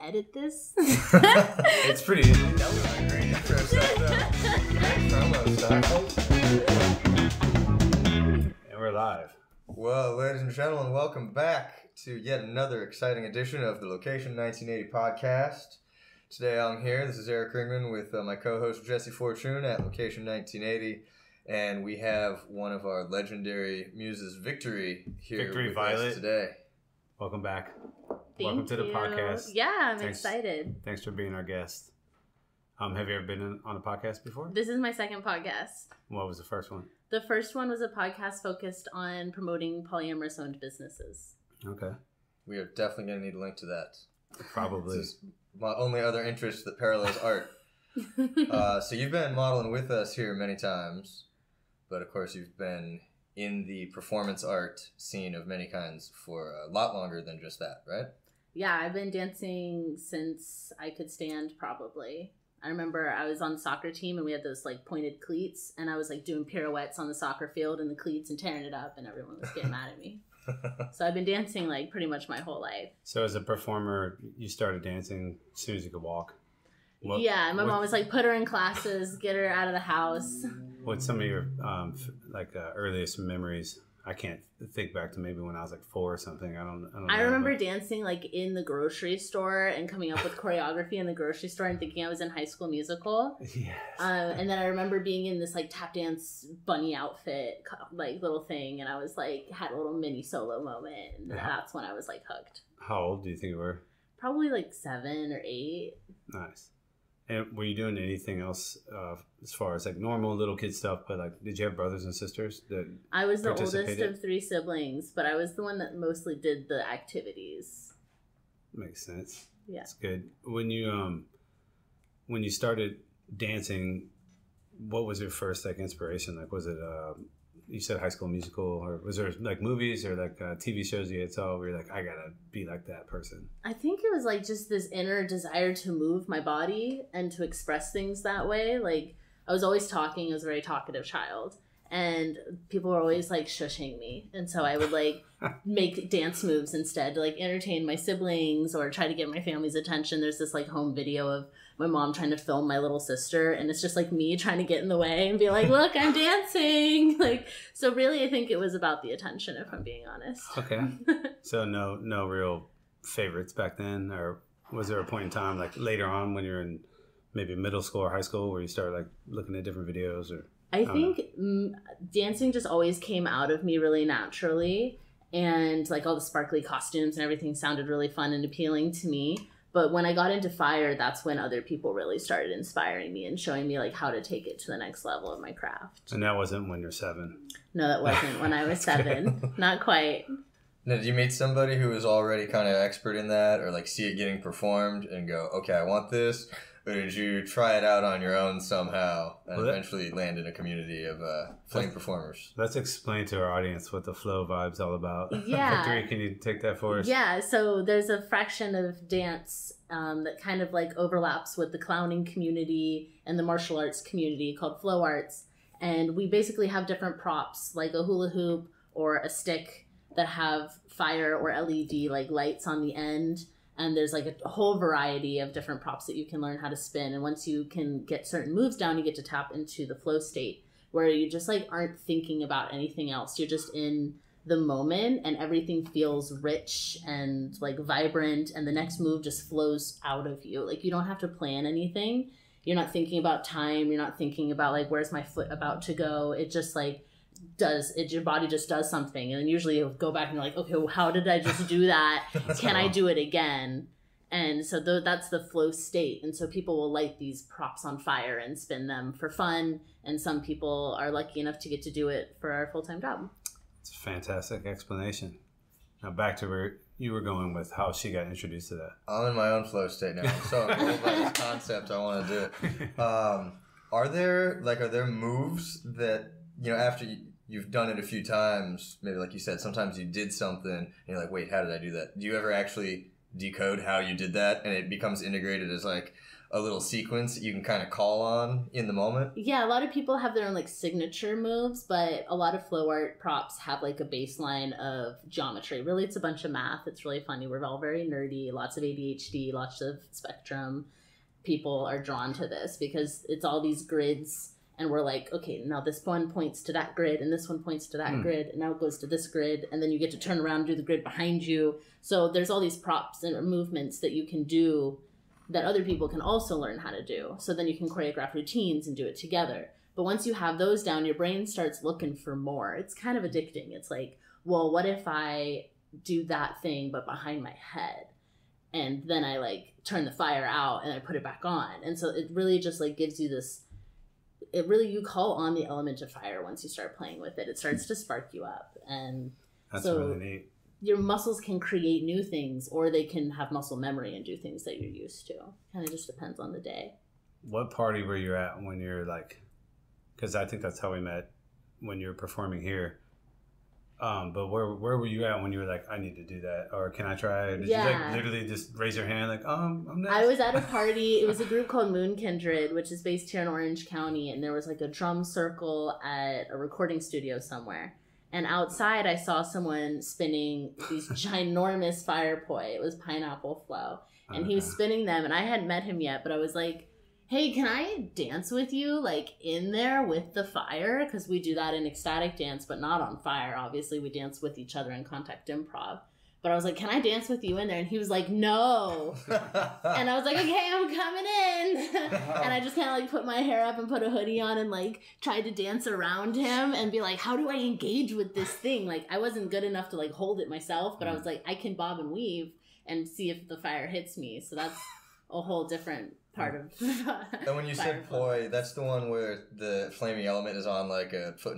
edit this? It's pretty easy. That was a great intro stuff, though. And we're live. Well, ladies and gentlemen, welcome back to yet another exciting edition of the Location 1980 podcast. Today I'm here. This is Eric Ringman with my co-host Jesse Fortune at Location 1980. And we have one of our legendary muses, Victori, here Victori with Violet. us today. Welcome back. Welcome to the podcast. Yeah, I'm excited. Thanks for being our guest. Have you ever been on a podcast before? This is my second podcast. What was the first one? The first one was a podcast focused on promoting polyamorous owned businesses. Okay. We are definitely going to need a link to that. Probably. This is my only other interest that parallels art. So you've been modeling with us here many times, but of course you've been in the performance art scene of many kinds for a lot longer than just that, right? Yeah, I've been dancing since I could stand, probably. I remember I was on the soccer team and we had those like pointed cleats and I was like doing pirouettes on the soccer field in the cleats and tearing it up and everyone was getting mad at me. So I've been dancing like pretty much my whole life. So as a performer, you started dancing as soon as you could walk? Yeah, my mom was like, put her in classes, get her out of the house. What's some of your earliest memories? I can't think back to maybe when I was like 4 or something. I don't know. I remember dancing like in the grocery store and coming up with choreography in the grocery store and thinking I was in High School Musical. Yes. And then I remember being in this like tap dance bunny outfit, like little thing, and I was like had a little mini solo moment. And that's when I was like hooked. How old do you think you were? Probably like 7 or 8. Nice. And were you doing anything else as far as like normal little kid stuff? But like, did you have brothers and sisters that I was the oldest of 3 siblings, but I was the one that mostly did the activities. Makes sense. Yeah, it's good. When you started dancing, what was your first like inspiration? Like, was it you said High School Musical, or was there like movies or like TV shows you had saw where you're like, I gotta be like that person? I think it was like just this inner desire to move my body and to express things that way. Like I was always talking. I was a very talkative child, and people were always like shushing me, and so I would like make dance moves instead to like entertain my siblings or try to get my family's attention. There's this like home video of my mom trying to film my little sister, and it's just like me trying to get in the way and be like, look, I'm dancing. Like, so really I think it was about the attention, if I'm being honest. Okay. So no real favorites back then, or was there a point in time like later on when you're in maybe middle school or high school where you started like looking at different videos? Or I think dancing just always came out of me really naturally, and like all the sparkly costumes and everything sounded really fun and appealing to me. But when I got into fire, that's when other people really started inspiring me and showing me like how to take it to the next level of my craft. And that wasn't when you're 7? No, that wasn't when I was 7. Not quite. Now, did you meet somebody who was already kind of expert in that, or like see it getting performed and go, okay, I want this? Or did you try it out on your own somehow and eventually land in a community of flame performers? Let's explain to our audience what the flow vibe's all about. Yeah. Victori, can you take that for us? Yeah, so there's a fraction of dance that kind of like overlaps with the clowning community and the martial arts community called flow arts. And we basically have different props like a hula hoop or a stick that have fire or LED like lights on the end. And there's like a whole variety of different props that you can learn how to spin. And once you can get certain moves down, you get to tap into the flow state where you just like aren't thinking about anything else. You're just in the moment and everything feels rich and like vibrant. And the next move just flows out of you. Like you don't have to plan anything. You're not thinking about time. You're not thinking about like, where's my foot about to go? It just like your body just does something, and then usually you'll go back and you're like, okay, well, how did I just do that? Can I do it again? And so that's the flow state. And so people will light these props on fire and spin them for fun, and some people are lucky enough to get to do it for our full-time job. It's a fantastic explanation. Now back to where you were going with how she got introduced to that. I'm in my own flow state now. I'm so involved by this concept, I want to do it. Are there moves that, you know, after you've done it a few times, maybe like you said, sometimes you did something and you're like, wait, how did I do that? Do you ever actually decode how you did that and it becomes integrated as like, a little sequence that you can kind of call on in the moment? Yeah, a lot of people have their own like signature moves, but a lot of flow art props have like a baseline of geometry. Really, it's a bunch of math. It's really funny. We're all very nerdy, lots of ADHD, lots of spectrum. People are drawn to this because it's all these grids, and we're like, okay, now this one points to that grid, and this one points to that grid, and now it goes to this grid, and then you get to turn around and do the grid behind you. So there's all these props and movements that you can do that other people can also learn how to do. So then you can choreograph routines and do it together. But once you have those down, your brain starts looking for more. It's kind of addicting. It's like, well, what if I do that thing but behind my head? And then I like turn the fire out and I put it back on. And so it really just like gives you this, you call on the element of fire once you start playing with it. It starts to spark you up. And that's so really neat. Your muscles can create new things, or they can have muscle memory and do things that you're used to. Kind of just depends on the day. What party were you at when you're like, because I think that's how we met when you were performing here. But where were you at when you were like, I need to do that, or can I try? Did you like literally just raise your hand like, I'm next? I was at a party. It was a group called Moon Kindred, which is based here in Orange County, and there was like a drum circle at a recording studio somewhere. And outside, I saw someone spinning these ginormous fire poi. It was pineapple flow. And he was spinning them, and I hadn't met him yet, but I was like, hey, can I dance with you, like, in there with the fire? Because we do that in ecstatic dance, but not on fire. Obviously, we dance with each other in contact improv. But I was like, can I dance with you in there? And he was like, no. And I was like, okay, I'm coming in. And I just kind of like put my hair up and put a hoodie on and like tried to dance around him and be like, how do I engage with this thing? Like, I wasn't good enough to like hold it myself, but I was like, I can bob and weave and see if the fire hits me. So that's a whole different part of And when you said poi, that's the one where the flaming element is on like a 1.5 foot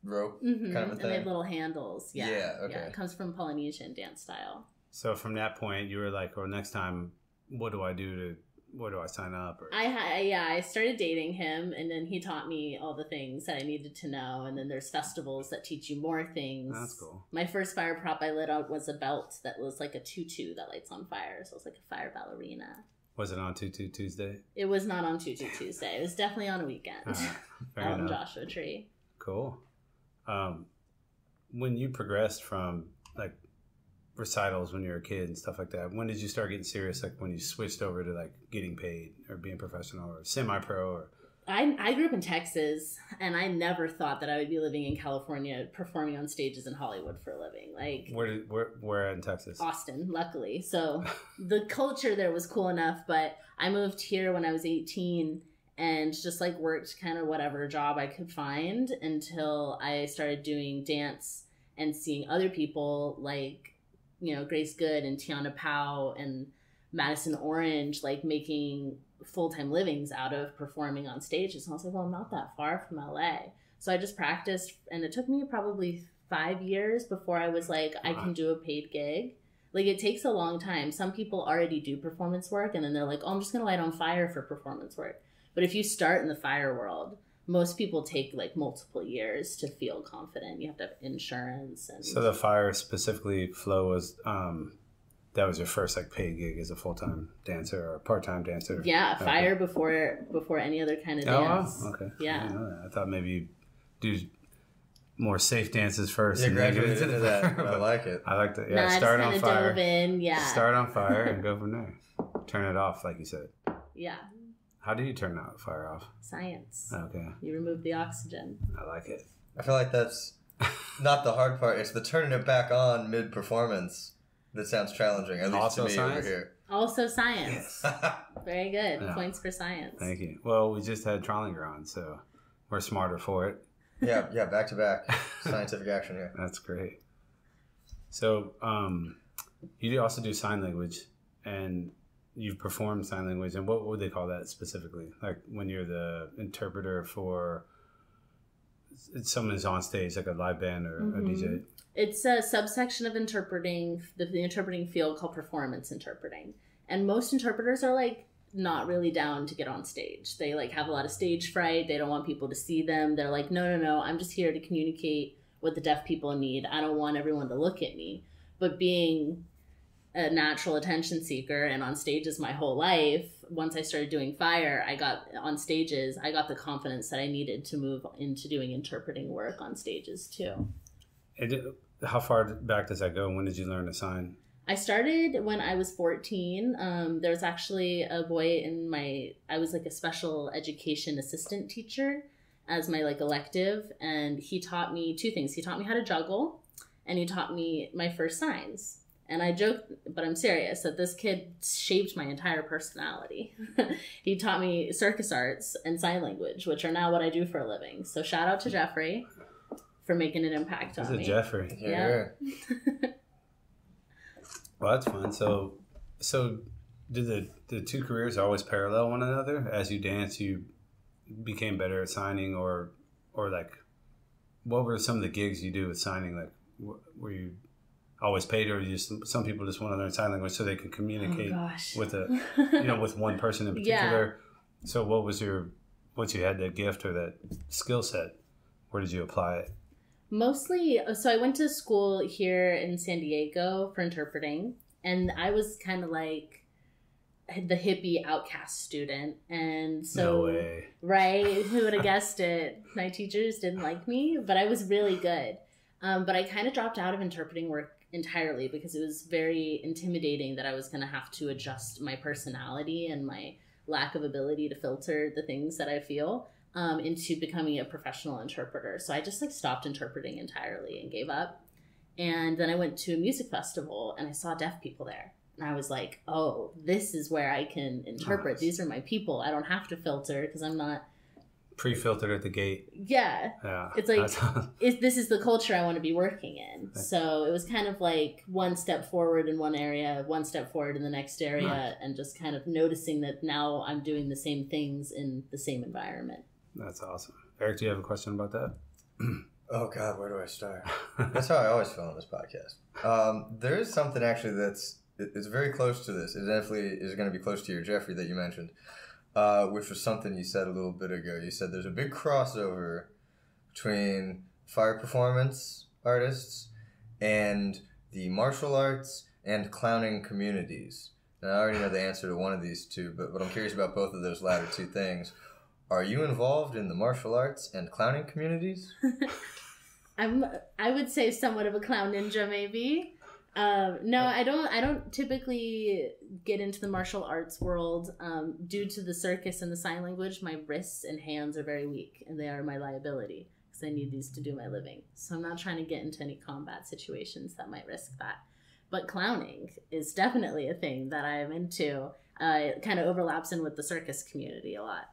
rope kind of a thing? And they have little handles. Yeah. Yeah, okay. Yeah, it comes from Polynesian dance style. So from that point, you were like, well, next time, where do I sign up? Or... I started dating him, and then he taught me all the things that I needed to know. And then there's festivals that teach you more things. That's cool. My first fire prop I lit out was a belt that was like a tutu that lights on fire. So it was like a fire ballerina. Was it on Tutu Tuesday? It was not on Tutu Tuesday. It was definitely on a weekend. Out in Joshua Tree. Cool. When you progressed from like recitals when you were a kid and stuff like that, when did you start getting serious? Like when you switched over to like getting paid or being professional or semi-pro? Or I grew up in Texas, and I never thought that I would be living in California performing on stages in Hollywood for a living. Like where in Texas? Austin, luckily. So the culture there was cool enough, but I moved here when I was 18 and just like worked kind of whatever job I could find until I started doing dance and seeing other people like, you know, Grace Good and Tiana Powell and Madison Orange like making full-time livings out of performing on stages. And I was like, well, I'm not that far from LA. So I just practiced, and it took me probably 5 years before I was like, I can do a paid gig. Like, it takes a long time. Some people already do performance work, and then they're like, oh, I'm just going to light on fire for performance work. But if you start in the fire world, most people take like multiple years to feel confident. You have to have insurance. And so the fire specifically flow was that was your first like paid gig as a full-time dancer or part-time dancer? Yeah, fire before any other kind of dance. Oh, wow. Okay. Yeah. I didn't know that. I thought maybe you do more safe dances first. Yeah, and then graduated into that. I like it. I like that. Yeah, start on fire. Dove in, yeah. Start on fire and go from there. Turn it off, like you said. Yeah. How do you turn that fire off? Science. Okay. You remove the oxygen. I like it. I feel like that's not the hard part. It's the turning it back on mid-performance that sounds challenging, at least Also to me science? over here. Also science. Very good. Yeah. Points for science. Thank you. Well, we just had Trollinger on, so we're smarter for it. Yeah, back to back. Scientific action here. That's great. So, you do also do sign language, and you've performed sign language, and what would they call that specifically? Like when you're the interpreter for someone's on stage, like a live band or a DJ? It's a subsection of interpreting, the interpreting field called performance interpreting. And most interpreters are like not really down to get on stage. They like have a lot of stage fright. They don't want people to see them. They're like, no, I'm just here to communicate what the deaf people need. I don't want everyone to look at me. But being a natural attention seeker and on stages my whole life. Once I started doing fire, I got the confidence that I needed to move into doing interpreting work on stages too. How far back does that go? When did you learn to sign? I started when I was 14. There was actually a boy I was like a special education assistant teacher as my like elective, and he taught me two things. He taught me how to juggle, and he taught me my first signs. And I joke, but I'm serious, that this kid shaped my entire personality. He taught me circus arts and sign language, which are now what I do for a living. So shout out to Jeffrey for making an impact on me. Jeffrey. Yeah. Well, that's fun. So did the two careers always parallel one another? As you dance, you became better at signing, or like, what were some of the gigs you do with signing? Like, were you always paid, or some people just want to learn sign language so they can communicate with with one person in particular? Yeah. So once you had that gift or that skill set, where did you apply it? Mostly, so I went to school here in San Diego for interpreting, and I was kind of like the hippie outcast student, and so no way. Right, who would have guessed it? My teachers didn't like me, but I was really good. But I kind of dropped out of interpreting work entirely because it was very intimidating that I was going to have to adjust my personality and my lack of ability to filter the things that I feel into becoming a professional interpreter. So I just like stopped interpreting entirely and gave up. And then I went to a music festival and I saw deaf people there. And I was like, oh, this is where I can interpret. Nice. These are my people. I don't have to filter because I'm not pre-filtered at the gate. Yeah. It's like, this is the culture I want to be working in. Right. So it was kind of like one step forward in one area, one step forward in the next area, right. And just kind of noticing that now I'm doing the same things in the same environment. That's awesome. Eric, do you have a question about that? Oh, God, where do I start? That's how I always feel on this podcast. There is something actually it's very close to this. It definitely is going to be close to your Jeffrey that you mentioned. Which was something you said a little bit ago. You said there's a big crossover between fire performance artists and the martial arts and clowning communities. Now, I already know the answer to one of these two, but I'm curious about both of those latter two things. Are you involved in the martial arts and clowning communities? I would say somewhat of a clown ninja, maybe. No, I don't typically get into the martial arts world due to the circus and the sign language. My wrists and hands are very weak, and they are my liability because I need these to do my living. So I'm not trying to get into any combat situations that might risk that. But clowning is definitely a thing that I am into. It kind of overlaps in with the circus community a lot.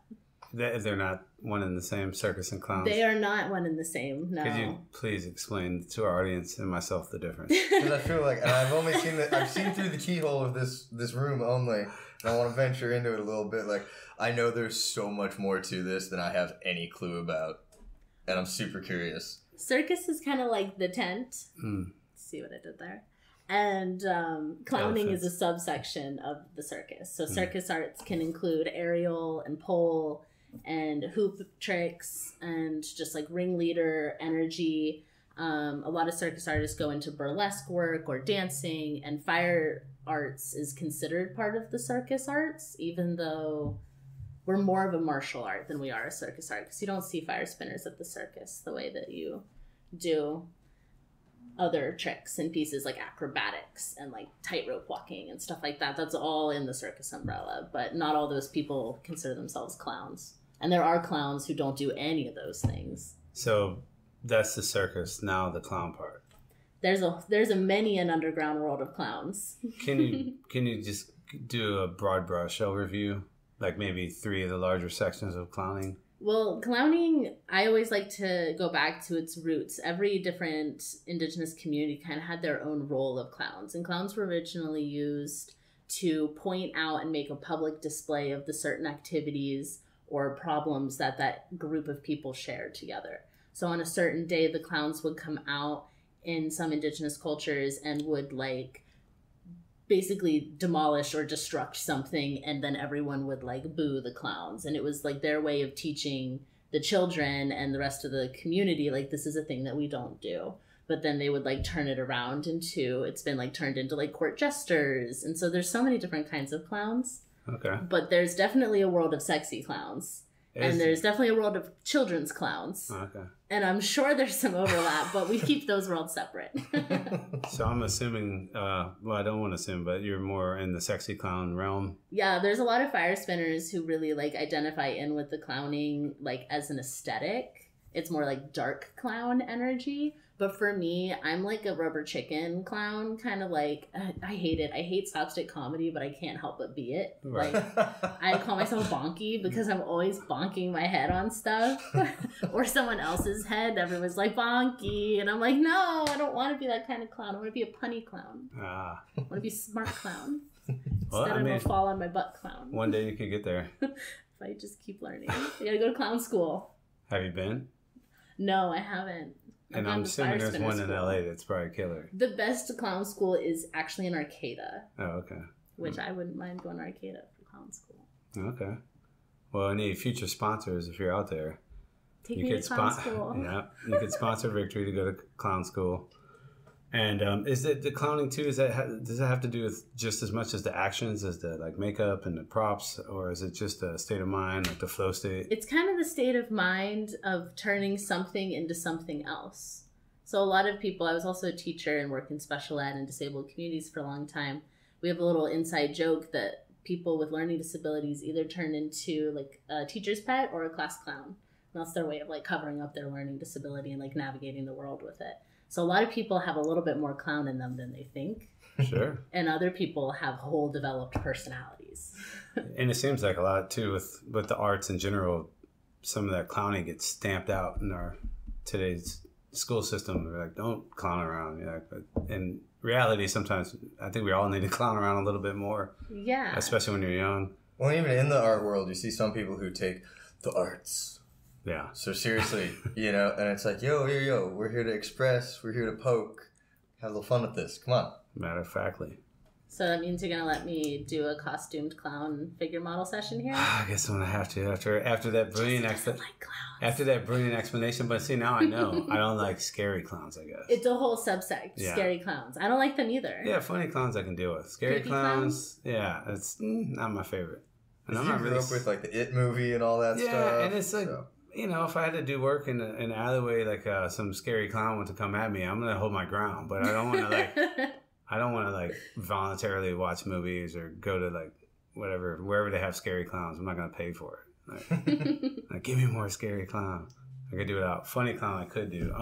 They're not one and the same, circus and clowns? They are not one and the same, no. Could you please explain to our audience and myself the difference? Because I feel like, and I've only seen I've seen through the keyhole of this room only, and I want to venture into it a little bit. Like, I know there's so much more to this than I have any clue about, and I'm super curious. Circus is kind of like the tent. See what I did there? And clowning is a subsection of the circus. So circus arts can include aerial and pole and hoop tricks and just like ringleader energy. A lot of circus artists go into burlesque work or dancing, and fire arts is considered part of the circus arts, even though we're more of a martial art than we are a circus art, because you don't see fire spinners at the circus the way that you do other tricks and pieces like acrobatics and like tightrope walking and stuff like that. That's all in the circus umbrella, but not all those people consider themselves clowns. And there are clowns who don't do any of those things. So that's the circus. Now the clown part. There's a many an underground world of clowns. Can you just do a broad brush overview, like maybe 3 of the larger sections of clowning? Well, clowning, I always like to go back to its roots. Every different indigenous community kind of had their own role of clowns. And clowns were originally used to point out and make a public display of the certain activities or problems that group of people shared together. So on a certain day, the clowns would come out in some indigenous cultures and would like basically demolish or destruct something, and then everyone would like boo the clowns. And it was like their way of teaching the children and the rest of the community, like, this is a thing that we don't do. but then they would like turn it around into, it's been like turned into like court jesters. And so there's so many different kinds of clowns. Okay. But there's definitely a world of sexy clowns. And there's definitely a world of children's clowns. Okay. And I'm sure there's some overlap, but we keep those worlds separate. So I'm assuming, well, I don't want to assume, but you're more in the sexy clown realm. Yeah, there's a lot of fire spinners who really like identify in with the clowning like as an aesthetic. It's more like dark clown energy. But for me, I'm like a rubber chicken clown, kind of like, I hate it. I hate slapstick comedy, but I can't help but be it. Right. Like, I call myself bonky because I'm always bonking my head on stuff. Or someone else's head. Everyone's like, bonky. And I'm like, no, I don't want to be that kind of clown. I want to be a punny clown. I want to be a smart clown. Well, Instead of a fall on my butt clown. One day you could get there. If I just keep learning. I gotta go to clown school. Have you been? No, I haven't. And I'm assuming there's one in LA that's probably killer. The best clown school is actually in Arcata. Oh, okay. Which I wouldn't mind going to Arcata for clown school. Okay. Well, any future sponsors, if you're out there, Take me to clown school. Yeah, you could sponsor Victory to go to clown school. And is it the clowning too? Does it have to do with just as much as the actions as the like makeup and the props, or is it just a state of mind, like the flow state? It's kind of the state of mind of turning something into something else. So a lot of people, I was also a teacher and worked in special ed and disabled communities for a long time. We have a little inside joke that people with learning disabilities either turn into like a teacher's pet or a class clown. And that's their way of like covering up their learning disability and like navigating the world with it. So a lot of people have a little bit more clown in them than they think. Sure. And other people have whole developed personalities. And it seems like a lot too with the arts in general, some of that clowning gets stamped out in our today's school system. They're like, don't clown around. Yeah, but in reality, sometimes I think we all need to clown around a little bit more. Yeah. Especially when you're young. Well, even in the art world, you see some people who take the arts. Yeah. So seriously, you know, and it's like, yo, we're here to express, we're here to poke, have a little fun with this. Come on. Matter of factly. So that means you're gonna let me do a costumed clown figure model session here? I guess I'm gonna have to after that brilliant after that brilliant explanation. But see, now I know I don't like scary clowns. I guess it's a whole subsect. Yeah. Scary clowns. I don't like them either. Yeah, funny clowns I can deal with. Scary Creepy clowns, yeah, it's not my favorite. And I'm not really up with like the It movie and all that stuff. Yeah, and it's like. So. You know, if I had to do work in an alleyway, like some scary clown went to come at me, I'm gonna hold my ground. But I don't want to like, voluntarily watch movies or go to like wherever they have scary clowns. I'm not gonna pay for it. Like give me more scary clown. I could do it out. Funny clown I could do.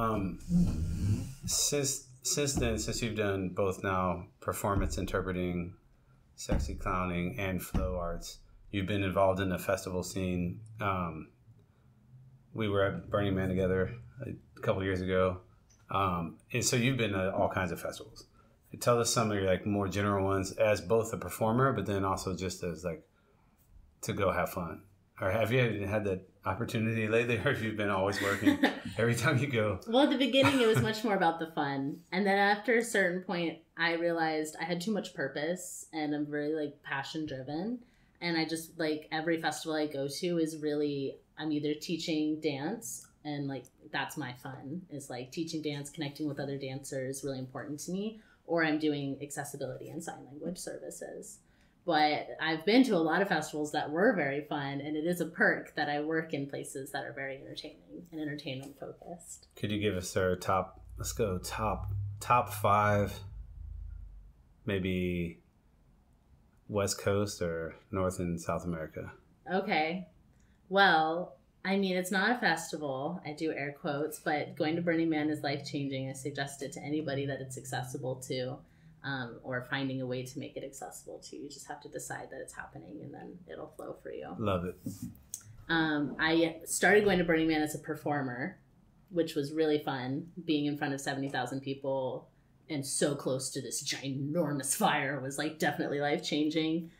Since then, since you've done both now performance interpreting, sexy clowning, and flow arts, you've been involved in the festival scene. We were at Burning Man together a couple years ago. And so you've been to all kinds of festivals. Tell us some of your like more general ones as both a performer, but then also just as like to go have fun. Or have you had that opportunity lately, or have you been always working every time you go? Well, at the beginning, it was much more about the fun. And then after a certain point, I realized I had too much purpose and I'm very like passion driven. And I just like every festival I go to is really, I'm either teaching dance and like that's my fun is like teaching dance, connecting with other dancers, really important to me, or I'm doing accessibility and sign language services. But I've been to a lot of festivals that were very fun, and it is a perk that I work in places that are very entertaining and entertainment focused. Could you give us our top 5, maybe West Coast or North and South America? Okay. Well, I mean, it's not a festival. I do air quotes, but going to Burning Man is life-changing. I suggest it to anybody that it's accessible to, or finding a way to make it accessible to. You just have to decide that it's happening, and then it'll flow for you. Love it. I started going to Burning Man as a performer, which was really fun, being in front of 70,000 people and so close to this ginormous fire was like definitely life-changing.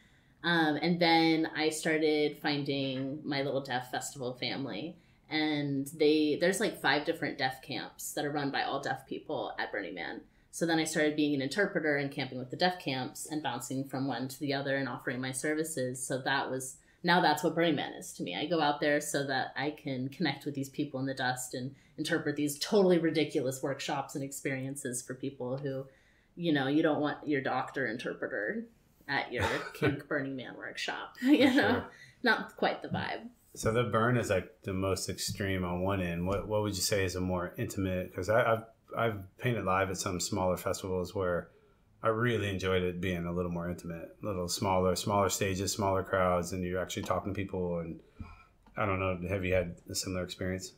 And then I started finding my little deaf festival family, and there's like 5 different deaf camps that are run by all deaf people at Burning Man. So then I started being an interpreter and camping with the deaf camps and bouncing from one to the other and offering my services. So that was now that's what Burning Man is to me. I go out there so that I can connect with these people in the dust and interpret these totally ridiculous workshops and experiences for people who, you know, you don't want your doctor interpreter at your kink Burning Man workshop, you know, sure. Not quite the vibe. So the burn is like the most extreme on one end. What would you say is a more intimate? Because I've painted live at some smaller festivals where I really enjoyed it being a little more intimate, a little smaller stages, smaller crowds, and you're actually talking to people. And I don't know, have you had a similar experience?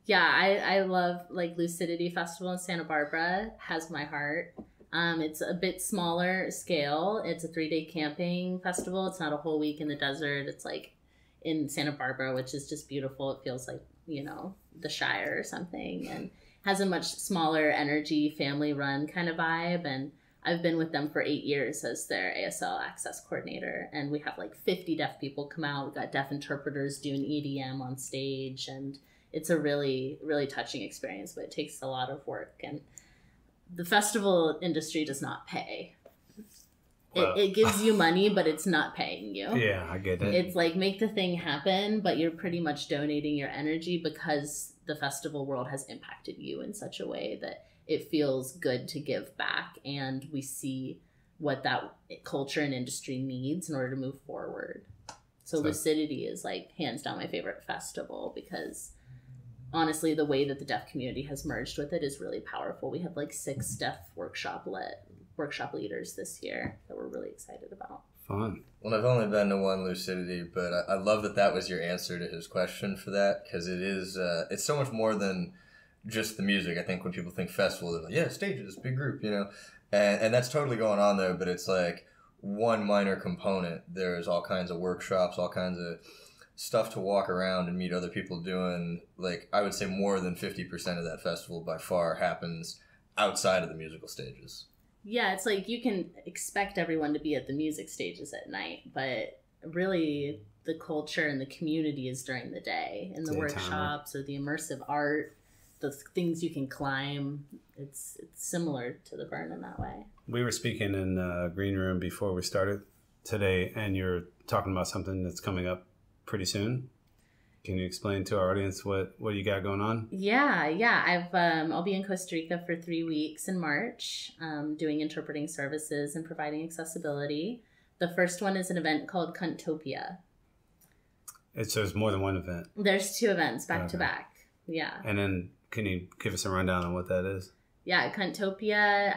Yeah, I love like Lucidity Festival in Santa Barbara has my heart. It's a bit smaller scale. It's a 3-day camping festival. It's not a whole week in the desert. It's like in Santa Barbara, which is just beautiful. It feels like, you know, the Shire or something, and has a much smaller energy, family run kind of vibe. And I've been with them for 8 years as their ASL access coordinator, and we have like 50 deaf people come out. We've got deaf interpreters doing EDM on stage, and it's a really, really touching experience, but it takes a lot of work. And the festival industry does not pay. Well, it gives you money, but it's not paying you. Yeah, I get it. It's like make the thing happen, but you're pretty much donating your energy because the festival world has impacted you in such a way that it feels good to give back, and we see what that culture and industry needs in order to move forward. So Lucidity is like hands down my favorite festival because honestly, the way that the deaf community has merged with it is really powerful. We have like 6 deaf workshop leaders this year that we're really excited about. Fun. Well, I've only been to one Lucidity, but I love that was your answer to his question for that, because it is it's so much more than just the music. I think when people think festival, they're like, yeah, stages, big group, you know, and that's totally going on there, but it's like one minor component. There's all kinds of workshops, all kinds of stuff to walk around and meet other people doing. Like, I would say more than 50% of that festival by far happens outside of the musical stages. Yeah, it's like you can expect everyone to be at the music stages at night, but really the culture and the community is during the day, in the workshops or the immersive art, the things you can climb. It's similar to the burn in that way. We were speaking in the green room before we started today, and you're talking about something that's coming up pretty soon. Can you explain to our audience what you got going on? Yeah. I'll be in Costa Rica for 3 weeks in March, doing interpreting services and providing accessibility. The first one is an event called Cuntopia. So there's more than one event. There's 2 events back to back. Yeah. And then can you give us a rundown on what that is? Yeah, Cuntopia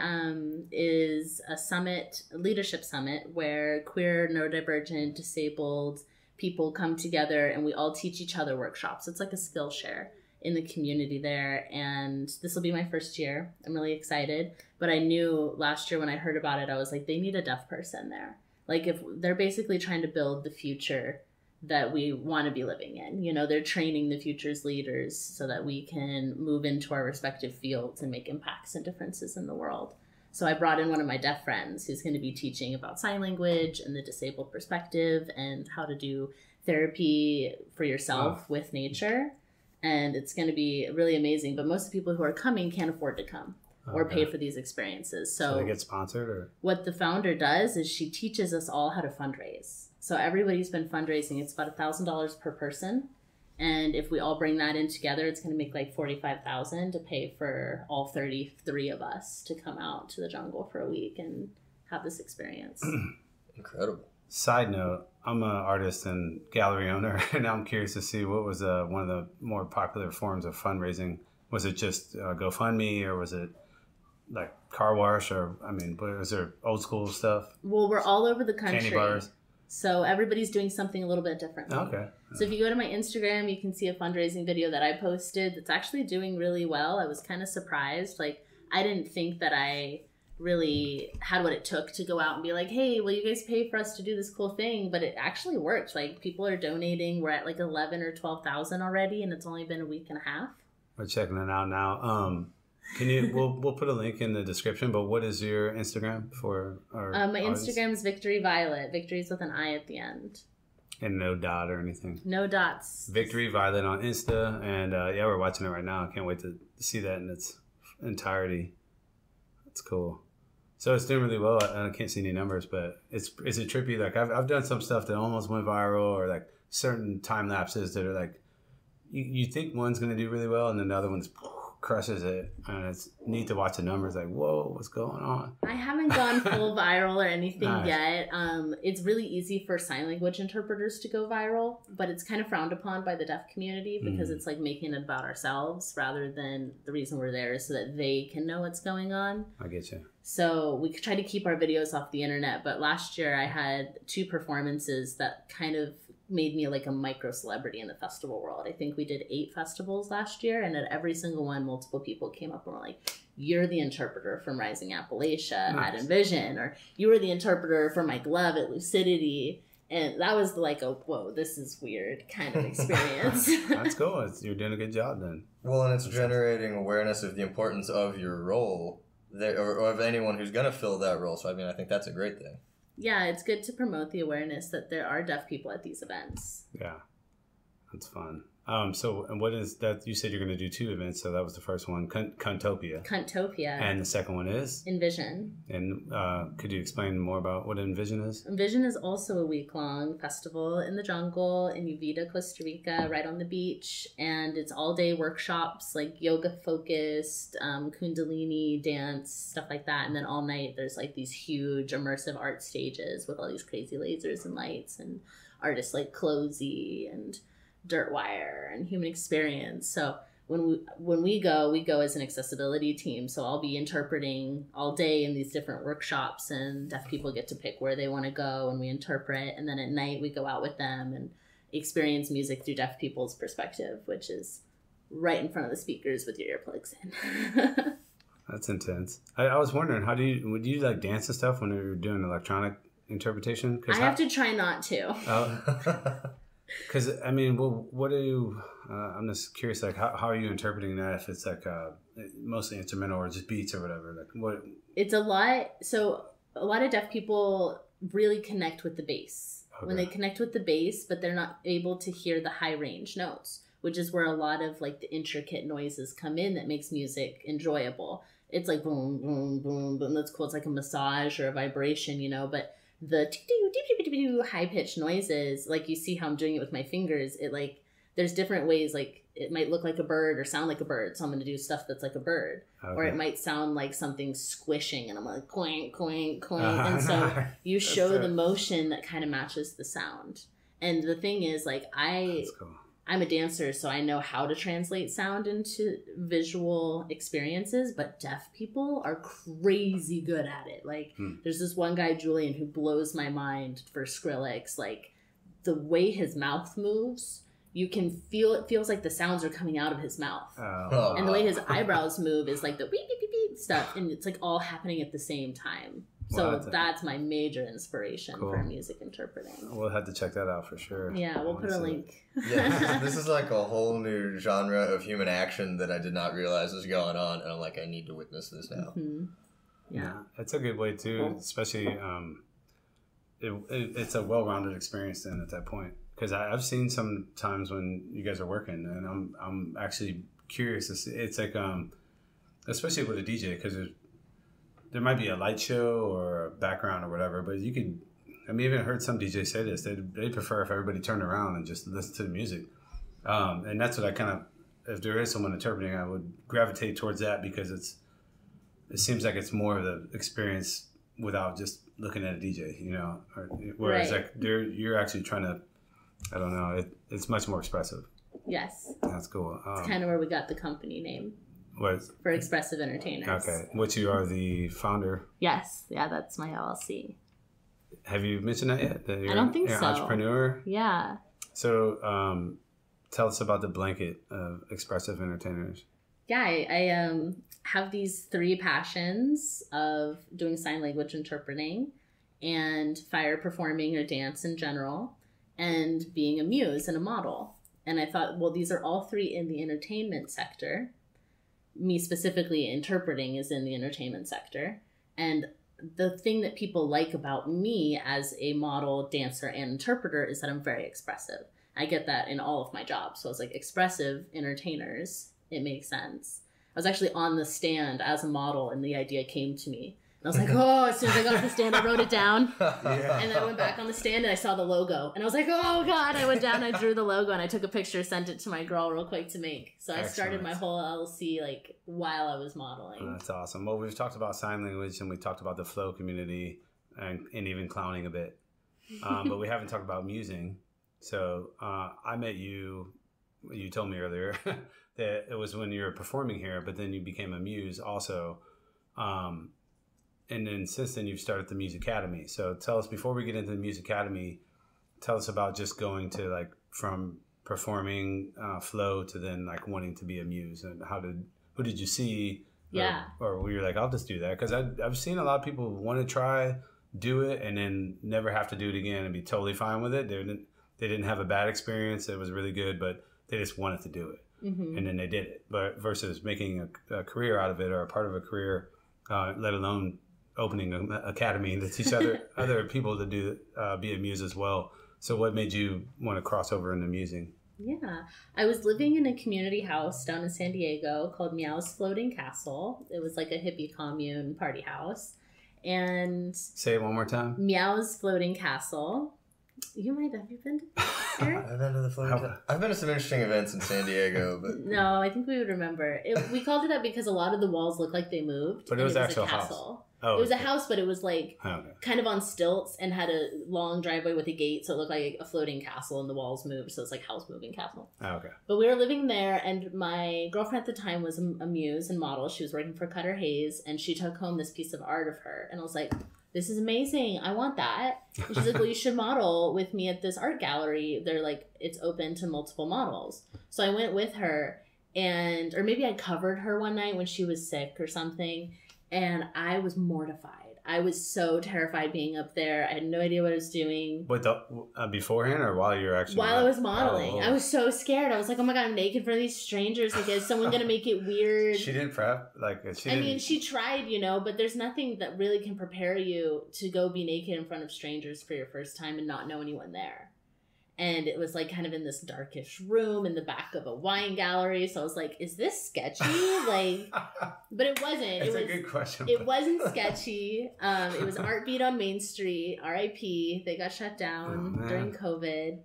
is a leadership summit where queer, neurodivergent, disabled people come together and we all teach each other workshops. It's like a skill share in the community there. And this will be my first year. I'm really excited. But I knew last year when I heard about it, I was like, they need a deaf person there. Like, if they're basically trying to build the future that we want to be living in. You know, they're training the future's leaders so that we can move into our respective fields and make impacts and differences in the world. So I brought in one of my deaf friends who's going to be teaching about sign language and the disabled perspective and how to do therapy for yourself with nature. And it's going to be really amazing. But most of the people who are coming can't afford to come or pay for these experiences. So they get sponsored? Or what the founder does is she teaches us all how to fundraise. So everybody's been fundraising. It's about $1,000 per person. And if we all bring that in together, it's going to make like $45,000 to pay for all 33 of us to come out to the jungle for a week and have this experience. Incredible. Side note, I'm an artist and gallery owner, and I'm curious to see what was one of the more popular forms of fundraising. Was it just GoFundMe, or was it like car wash, or was there old school stuff? Well, we're all over the country. Candy bars. So everybody's doing something a little bit different. Okay. So if you go to my Instagram, you can see a fundraising video that I posted that's actually doing really well. I was kind of surprised. Like, I didn't think that I really had what it took to go out and be like, hey, will you guys pay for us to do this cool thing? But it actually worked. Like, people are donating. We're at like 11 or 12,000 already, and it's only been a week and a half. We're checking it out now. Can you? We'll put a link in the description. But what is your Instagram for our my audience? Instagram is Victori Violet. Victori's with an I at the end. And no dot or anything. No dots. Victori Violet on Insta, and we're watching it right now. I can't wait to see that in its entirety. That's cool. So it's doing really well. I can't see any numbers, but is it trippy? Like I've done some stuff that almost went viral, or like certain time lapses that are like you think one's going to do really well, and then the other one's crushes it, and it's neat to watch the numbers. Like, whoa, what's going on? I haven't gone full viral or anything Nice. yet. It's really easy for sign language interpreters to go viral, but it's kind of frowned upon by the deaf community because it's like making it about ourselves rather than the reason we're there is so that they can know what's going on. I get you. So we try to keep our videos off the internet, but last year I had 2 performances that kind of made me like a micro celebrity in the festival world. I think we did 8 festivals last year, and at every single one, multiple people came up and were like, "You're the interpreter from Rising Appalachia at Envision," or "You were the interpreter for my glove at Lucidity." And that was like a, whoa, this is weird kind of experience. That's cool. You're doing a good job then. Well, and it's generating awareness of the importance of your role there, or of anyone who's going to fill that role. So, I mean, I think that's a great thing. Yeah, it's good to promote the awareness that there are deaf people at these events. Yeah, that's fun. So, and what is that? You said you're going to do 2 events. So that was the first one, Cuntopia. Cuntopia. And the second one is? Envision. And could you explain more about what Envision is? Envision is also a week-long festival in the jungle in Uvita, Costa Rica, right on the beach. And it's all-day workshops, like yoga-focused, kundalini, dance, stuff like that. And then all night there's like these huge immersive art stages with all these crazy lasers and lights and artists like Closey and Dirtwire and Human Experience. So when we go as an accessibility team. So I'll be interpreting all day in these different workshops, and deaf people get to pick where they want to go, and we interpret. And then at night we go out with them and experience music through deaf people's perspective, which is right in front of the speakers with your earplugs in. That's intense. I was wondering, would you like dance and stuff when you're doing electronic interpretation? I have to try not to. Because, I mean, well, what do you, I'm just curious, like, how are you interpreting that if it's like mostly instrumental or just beats or whatever? Like, what? It's a lot. So a lot of deaf people really connect with the bass. Okay. When they connect with the bass, but they're not able to hear the high range notes, which is where a lot of like the intricate noises come in that makes music enjoyable. It's like boom, boom, boom, boom. That's cool. It's like a massage or a vibration, you know, but the high-pitched noises, like you see how I'm doing it with my fingers, it like, there's different ways, like it might look like a bird or sound like a bird, so I'm going to do stuff that's like a bird. Okay. Or it might sound like something squishing, and I'm like, clank, clank, clank. And so you show the motion that kind of matches the sound. And the thing is, like, I'm a dancer, so I know how to translate sound into visual experiences, but deaf people are crazy good at it. Like, there's this one guy, Julian, who blows my mind for Skrillex. Like, the way his mouth moves, you can feel, it feels like the sounds are coming out of his mouth. Oh. And the way his eyebrows move is like the beep, beep, beep, beep stuff, and it's like all happening at the same time. So that's my major inspiration for music interpreting. We'll have to check that out for sure. Yeah, we'll put a link. Yeah, this is like a whole new genre of human action that I did not realize was going on, and I'm like, I need to witness this now. Mm-hmm. Yeah, it's a good way too, especially it's a well-rounded experience then at that point. Because I've seen some times when you guys are working, and I'm actually curious to see. It's like especially with a DJ, because there might be a light show or a background or whatever, but you could, I mean, even heard some DJs say this, they prefer if everybody turned around and just listened to the music. And that's what I kind of, if there is someone interpreting, I would gravitate towards that, because it seems like it's more of the experience without just looking at a DJ, you know, whereas like you're actually trying to, I don't know, it's much more expressive. Yes. That's cool. It's kind of where we got the company name. What? For Expressive Entertainers. Okay. Which you are the founder? Yes. Yeah, that's my LLC. Have you mentioned that yet? That I don't think you're so. An entrepreneur? Yeah. So tell us about the blanket of Expressive Entertainers. Yeah, I have these 3 passions of doing sign language interpreting and fire performing or dance in general, and being a muse and a model. And I thought, well, these are all 3 in the entertainment sector. Me specifically interpreting is in the entertainment sector. And the thing that people like about me as a model, dancer, and interpreter is that I'm very expressive. I get that in all of my jobs. So I was like, expressive entertainers, it makes sense. I was actually on the stand as a model, and the idea came to me. I was like, oh, as soon as I got off the stand, I wrote it down. Yeah. And then I went back on the stand and I saw the logo. And I was like, oh, God. I went down, I drew the logo, and I took a picture, sent it to my girl real quick to make. So I started my whole LLC, like, while I was modeling. Oh, that's awesome. Well, we've talked about sign language, and we talked about the flow community and even clowning a bit. But we haven't talked about musing. So I met you told me earlier that it was when you were performing here, but then you became a muse also. And then since then, you've started the Muse Academy. So tell us, before we get into the Muse Academy, tell us about just going to, like, from performing flow to then, like, wanting to be a muse. And who did you see? Yeah. Or were you like, I'll just do that? Because I've seen a lot of people want to try, do it, and then never have to do it again and be totally fine with it. They didn't have a bad experience. It was really good, but they just wanted to do it. Mm-hmm. And then they did it. But versus making a career out of it, or a part of a career, let alone opening an academy to teach other people to be a muse as well. So what made you want to cross over into musing? Yeah, I was living in a community house down in San Diego called Muse Floating Castle. It was like a hippie commune party house. And say it one more time. Muse Floating Castle. Have you been to Eric? I've been to the floating. I've been to some interesting events in San Diego, but no, I think we would remember. We called it that because a lot of the walls looked like they moved. But it was actual a castle. House. Oh, it was a house, but it was like okay. kind of on stilts and had a long driveway with a gate, so it looked like a floating castle, and the walls moved, so it's like house moving castle. Oh, okay. But we were living there, and my girlfriend at the time was a muse and model. She was working for Cutter Hayes, and she took home this piece of art of her, and I was like, this is amazing. I want that. And she's like, well, you should model with me at this art gallery. They're like, it's open to multiple models. So I went with her, or maybe I covered her one night when she was sick or something. And I was mortified. I was so terrified being up there. I had no idea what I was doing. But beforehand or while you were actually While I was modeling. Oh. I was so scared. I was like, oh my God, I'm naked for these strangers. Like, is someone going to make it weird? She didn't prep? She tried, but there's nothing that really can prepare you to go be naked in front of strangers for your first time and not know anyone there. And it was like kind of in this darkish room in the back of a wine gallery. So I was like, is this sketchy? But it wasn't. It's a good question. It wasn't sketchy. It was Art Beat on Main Street, RIP. They got shut down during COVID.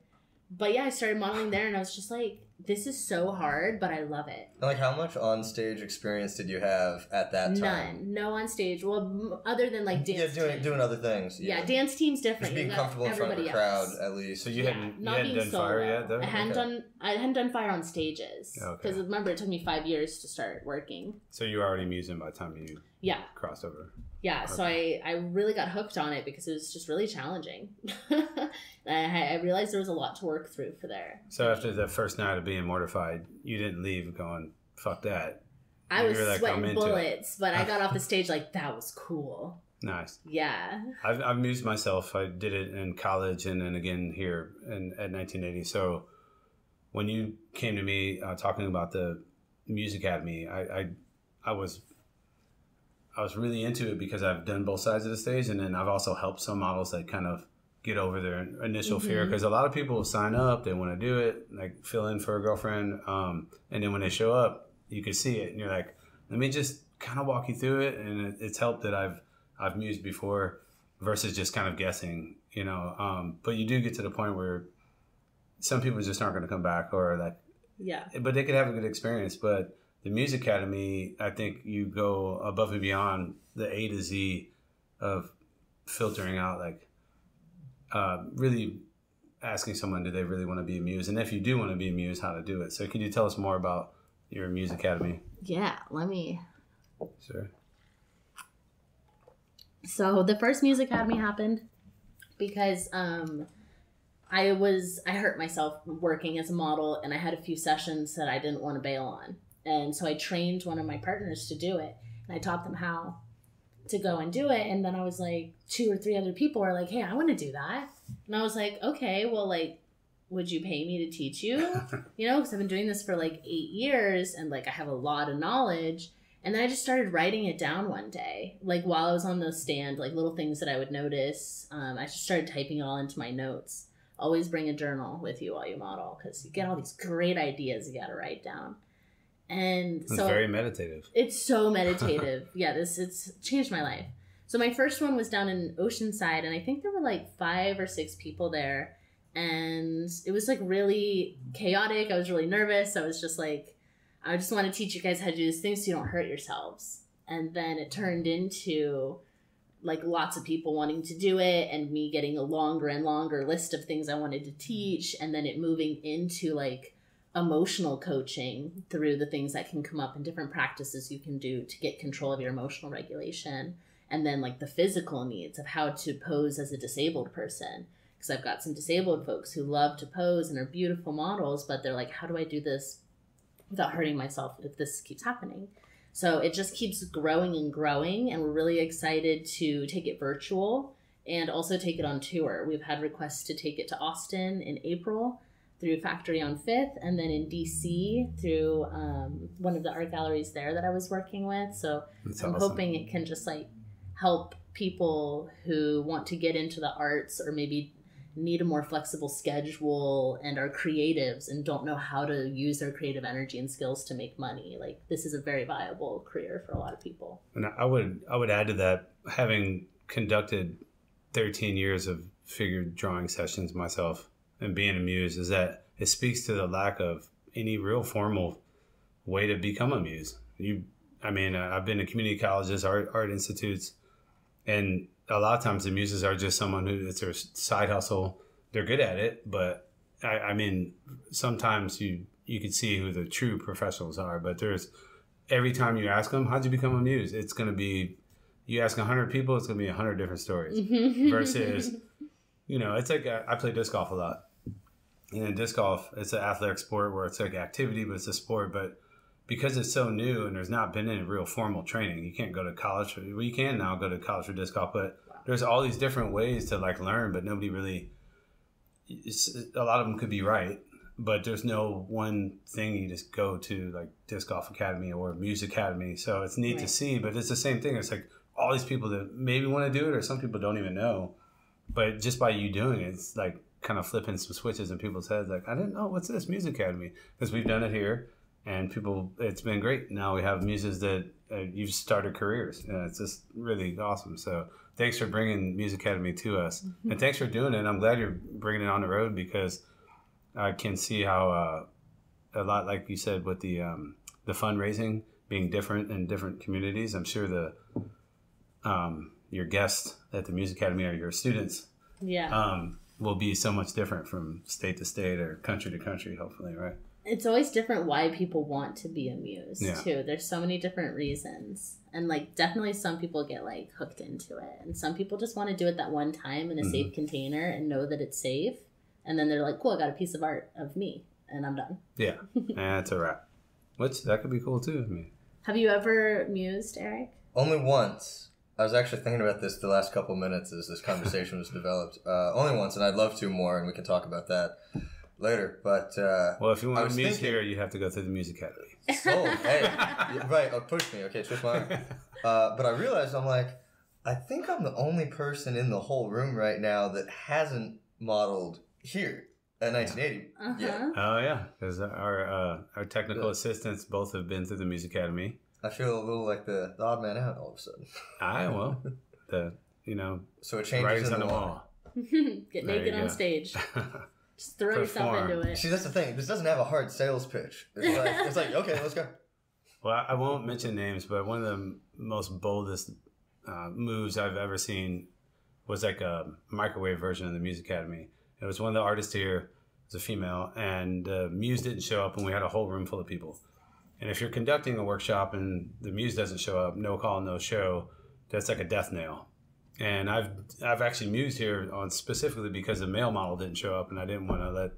But yeah, I started modeling there, and I was just like, this is so hard, but I love it. And like, how much on-stage experience did you have at that time? None. No on stage. Well, other than like dance. Yeah, doing other things. Yeah, dance team's different. Just being comfortable in front of a crowd, at least. So you hadn't done Fire yet, though? I hadn't done Fire on stages. Because remember, it took me 5 years to start working. So you were already musing by the time you crossed over. Yeah, okay. So I really got hooked on it because it was just really challenging. I realized there was a lot to work through for there. So after the first night of being mortified, you didn't leave going, fuck that. I was sweating bullets, but I got off the stage like, that was cool. Nice. Yeah. I've mused myself. I did it in college and then again here at 1980. So when you came to me talking about the Muse Academy, I was really into it because I've done both sides of the stage, and then I've also helped some models that kind of get over their initial fear, because a lot of people sign up, they want to do it, like fill in for a girlfriend, and then when they show up, you can see it, and you're like, let me just kind of walk you through it, and it's helped that I've mused before versus just kind of guessing, but you do get to the point where some people just aren't going to come back, or like, but they could have a good experience. But the Muse Academy, I think you go above and beyond the A to Z of filtering out, like, really asking someone, do they really want to be a muse? And if you do want to be a muse, how to do it. So can you tell us more about your Muse Academy? Yeah, let me. Sure. So the first Muse Academy happened because I hurt myself working as a model, and I had a few sessions that I didn't want to bail on. And so I trained one of my partners to do it, and I taught them how to go and do it. And then I was like, 2 or 3 other people were like, hey, I want to do that. And I was like, okay, well, like, would you pay me to teach you? Because I've been doing this for like 8 years, and like I have a lot of knowledge. And then I just started writing it down one day, like while I was on the stand, like little things that I would notice. I just started typing it all into my notes. Always bring a journal with you while you model, because you get all these great ideas you got to write down. And it's so very meditative. It's so meditative. Yeah, it's changed my life. So my first one was down in Oceanside, and I think there were like 5 or 6 people there. And it was like really chaotic. I was really nervous. I was just like, I just want to teach you guys how to do these things so you don't hurt yourselves. And then it turned into like lots of people wanting to do it and me getting a longer and longer list of things I wanted to teach. And then it moving into like emotional coaching through the things that can come up and different practices you can do to get control of your emotional regulation. And then like the physical needs of how to pose as a disabled person. Because I've got some disabled folks who love to pose and are beautiful models, but they're like, how do I do this without hurting myself if this keeps happening? So it just keeps growing and growing, and we're really excited to take it virtual and also take it on tour. We've had requests to take it to Austin in April through Factory on 5th, and then in DC through one of the art galleries there that I was working with. So I'm hoping it can just like help people who want to get into the arts or maybe need a more flexible schedule and are creatives and don't know how to use their creative energy and skills to make money. Like, this is a very viable career for a lot of people. And I would add to that, having conducted 13 years of figure drawing sessions myself and being a muse, is that it speaks to the lack of any real formal way to become a muse. I've been to community colleges, art institutes, and a lot of times the muses are just someone who, it's their side hustle. They're good at it, but sometimes you can see who the true professionals are. But every time you ask them, how'd you become a muse? It's going to be, you ask 100 people, it's going to be 100 different stories. Versus, it's like, I play disc golf a lot. And in disc golf, it's an athletic sport where it's like activity, but it's a sport. But because it's so new and there's not been any real formal training, you can't go to college. Well, you can now go to college for disc golf, but there's all these different ways to like learn, but nobody really, a lot of them could be right, but there's no one thing you just go to, like Disc Golf Academy or Muse Academy. So it's neat to see, but it's the same thing. It's like all these people that maybe want to do it, or some people don't even know, but just by you doing it, it's like kind of flipping some switches in people's heads. Like, I didn't know, what's this Muse Academy? Because we've done it here. And people, it's been great. Now we have muses that you've started careers. And it's just really awesome. So thanks for bringing Muse Academy to us. Mm-hmm. And thanks for doing it. I'm glad you're bringing it on the road, because I can see how a lot, like you said, with the fundraising being different in different communities. I'm sure your guests at the Muse Academy or your students will be so much different from state to state or country to country, hopefully, right? It's always different why people want to be a muse, too. There's so many different reasons. And, like, definitely some people get, like, hooked into it. And some people just want to do it that one time in a safe container and know that it's safe. And then they're like, cool, I got a piece of art of me, and I'm done. Yeah, that's a wrap. That could be cool, too. Have you ever mused, Eric? Only once. I was actually thinking about this the last couple minutes as this conversation was developed. Only once, and I'd love to more, and we can talk about that later, but well, if you want to muse here, you have to go through the Muse Academy. Oh, hey, right? Oh, push me. Okay, twist my arm. But I realized I think I'm the only person in the whole room right now that hasn't modeled here at 1980. Yeah. Oh yeah, because our technical assistants both have been through the Muse Academy. I feel a little like the odd man out all of a sudden. So it changes on the wall. Get naked on stage. Just throw yourself into it. See, that's the thing. This doesn't have a hard sales pitch. It's like okay, let's go. Well, I won't mention names, but one of the most boldest moves I've ever seen was like a microwave version of the Muse Academy. It was one of the artists here. It was a female, and Muse didn't show up, and we had a whole room full of people. And if you're conducting a workshop and the Muse doesn't show up, no call, no show, that's like a death nail. And I've actually mused here on specifically because the male model didn't show up, and I didn't want to let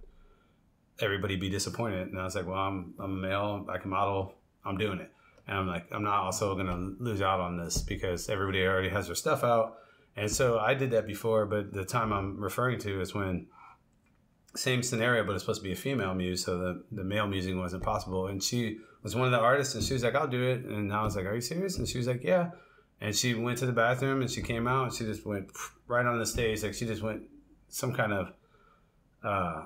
everybody be disappointed. And I was like, well, I'm a male, I can model, I'm doing it. And I'm like, I'm not also going to lose out on this because everybody already has their stuff out. And so I did that before, but the time I'm referring to is when, same scenario, but it's supposed to be a female muse, so the male musing wasn't possible. And she was one of the artists, and she was like, I'll do it. And I was like, are you serious? And she was like, yeah. And she went to the bathroom, and she came out, and she just went right on the stage. Like, she just went some kind of,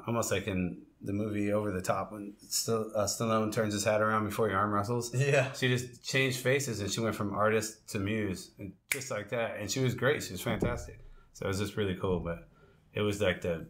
almost like in the movie Over the Top when Stallone turns his hat around before he arm wrestles. Yeah. She just changed faces and she went from artist to Muse, and just like that. And she was great. She was fantastic. So it was just really cool. But it was like the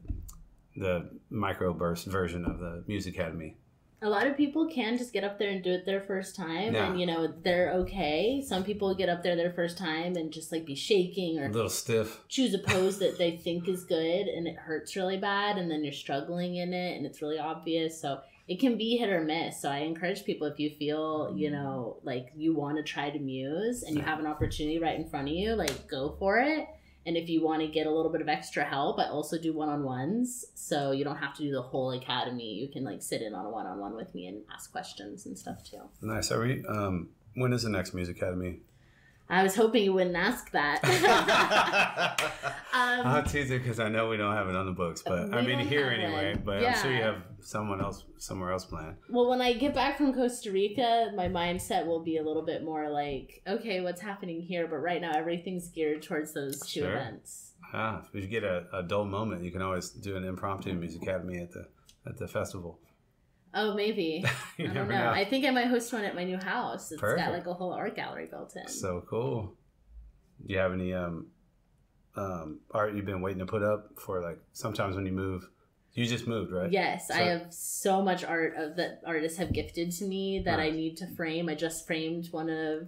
microburst version of the Muse Academy. A lot of people can just get up there and do it their first time, and you know they're okay. Some people get up there their first time and just like be shaking or a little stiff. Choose a pose that they think is good, and it hurts really bad, and then you're struggling in it, and it's really obvious. So it can be hit or miss. So I encourage people, if you feel like you want to try to Muse and you have an opportunity right in front of you, like go for it. And if you want to get a little bit of extra help, I also do one-on-ones. So you don't have to do the whole academy. You can like sit in on a one-on-one with me and ask questions and stuff too. Nice. Are we, when is the next Muse Academy? I was hoping you wouldn't ask that. I'll tease it because I know we don't have it on the books, but I mean here anyway. But yeah. I'm sure you have somewhere else planned. Well, when I get back from Costa Rica, my mindset will be a little bit more like, okay, what's happening here? But right now, everything's geared towards those two events. If you get a dull moment, you can always do an impromptu Muse Academy at the festival. Oh, maybe. I don't know. I think I might host one at my new house. It's got like a whole art gallery built in. So cool. Do you have any art you've been waiting to put up for, like, sometimes when you move? You just moved, right? Yes. So, I have so much art that artists have gifted to me that I need to frame. I just framed one of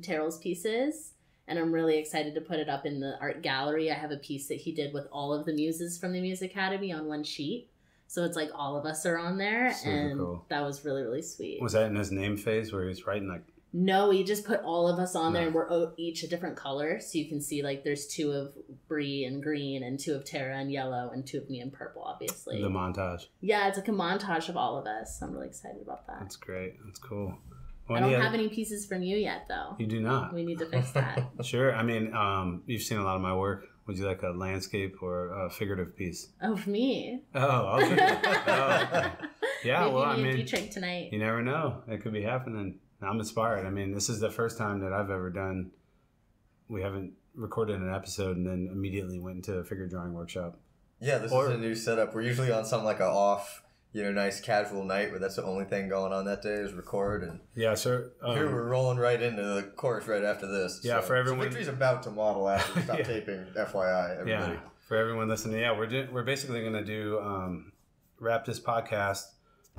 Terrell's pieces, and I'm really excited to put it up in the art gallery. I have a piece that he did with all of the muses from the Muse Academy on one sheet. So it's like all of us are on there. Super and cool. That was really, really sweet. Was that in his name phase where he was writing like... No, he just put all of us on there, and we're each a different color. So you can see like there's 2 of Bree and green, and 2 of Tara and yellow, and 2 of me in purple, obviously. The montage. Yeah, it's like a montage of all of us. I'm really excited about that. That's great. That's cool. Well, I don't have any pieces from you yet, though. You do not. We need to fix that. Sure. I mean, you've seen a lot of my work. Would you like a landscape or a figurative piece? Oh, for me? Oh, okay. Okay. Yeah, maybe well, I mean, Dietrich tonight. You never know. It could be happening. I'm inspired. I mean, this is the first time that I've ever done. We haven't recorded an episode and then immediately went into a figure drawing workshop. Yeah, this is a new setup. We're usually on some like a off, nice casual night where that's the only thing going on that day is record. And yeah, so here we're rolling right into the course right after this. Yeah, for everyone. So Victory's about to model after we stop taping. FYI, everybody. Yeah, for everyone listening. Yeah, we're basically going to do wrap this podcast,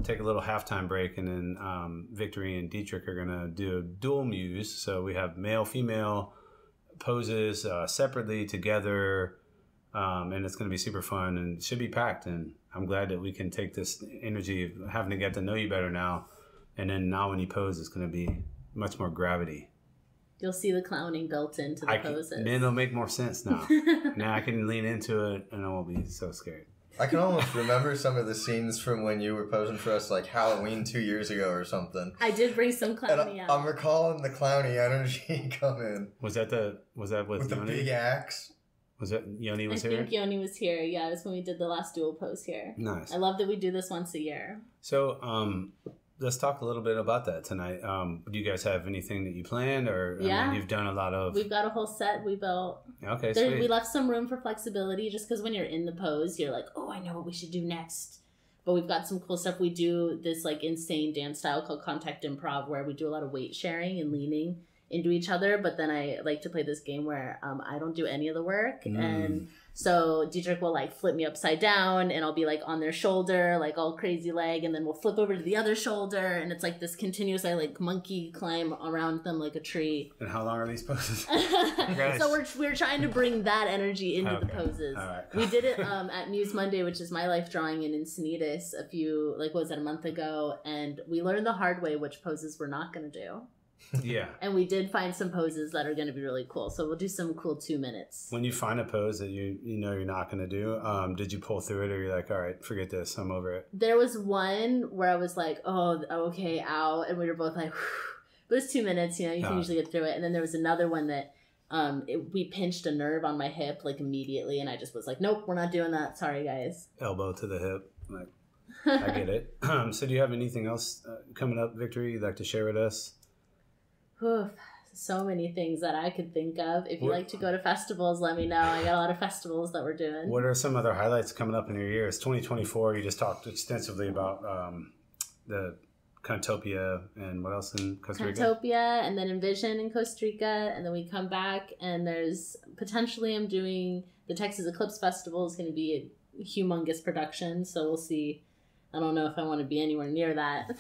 take a little halftime break, and then Victory and Dietrich are going to do a dual Muse. So we have male, female poses separately, together, and it's going to be super fun and should be packed. And I'm glad that we can take this energy of having to get to know you better now. And then now when you pose, it's going to be much more gravity. You'll see the clowning built into the poses. Then it'll make more sense now. Now I can lean into it and I won't be so scared. I can almost remember some of the scenes from when you were posing for us, like Halloween 2 years ago or something. I did bring some clowny out. I'm recalling the clowny energy come in. Was that with the Yoni? Big axe? Was that Yoni was here? I think Yoni was here. Yeah, that's when we did the last dual pose here. Nice. I love that we do this once a year. So, let's talk a little bit about that tonight. Do you guys have anything that you planned, or I mean, you've done a lot of? We've got a whole set we built. Okay, sweet. We left some room for flexibility, just because when you're in the pose, you're like, oh, I know what we should do next. But we've got some cool stuff. We do this like insane dance style called contact improv, where we do a lot of weight sharing and leaning into each other. But then I like to play this game where I don't do any of the work, and so Dietrich will like flip me upside down, and I'll be like on their shoulder, like all crazy leg, and then we'll flip over to the other shoulder, and it's like this continuous like monkey climb around them like a tree. And how long are these poses? So we're trying to bring that energy into the poses. All right. We did it at Muse Monday, which is my life drawing in Encinitas a month ago, and we learned the hard way which poses we're not going to do. Yeah. And we did find some poses that are going to be really cool. So we'll do some cool 2 minutes. When you find a pose that you know you're not going to do, did you pull through it, or you're like, all right, forget this, I'm over it? There was one where I was like, oh, okay, ow. And we were both like, whew. But it was 2 minutes, you can usually get through it. And then there was another one that we pinched a nerve on my hip like immediately. And I just was like, nope, we're not doing that. Sorry, guys. Elbow to the hip. Like, I get it. So do you have anything else coming up, Victory, you'd like to share with us? Oof. So many things that I could think of. If you like to go to festivals, let me know. I got a lot of festivals that we're doing. What are some other highlights coming up in your year? It's 2024. You just talked extensively about the Cantopia and what else in Costa Rica? Cantopia and then Envision in Costa Rica. And then we come back and there's potentially I'm doing the Texas Eclipse Festival is going to be a humongous production. So we'll see. I don't know if I want to be anywhere near that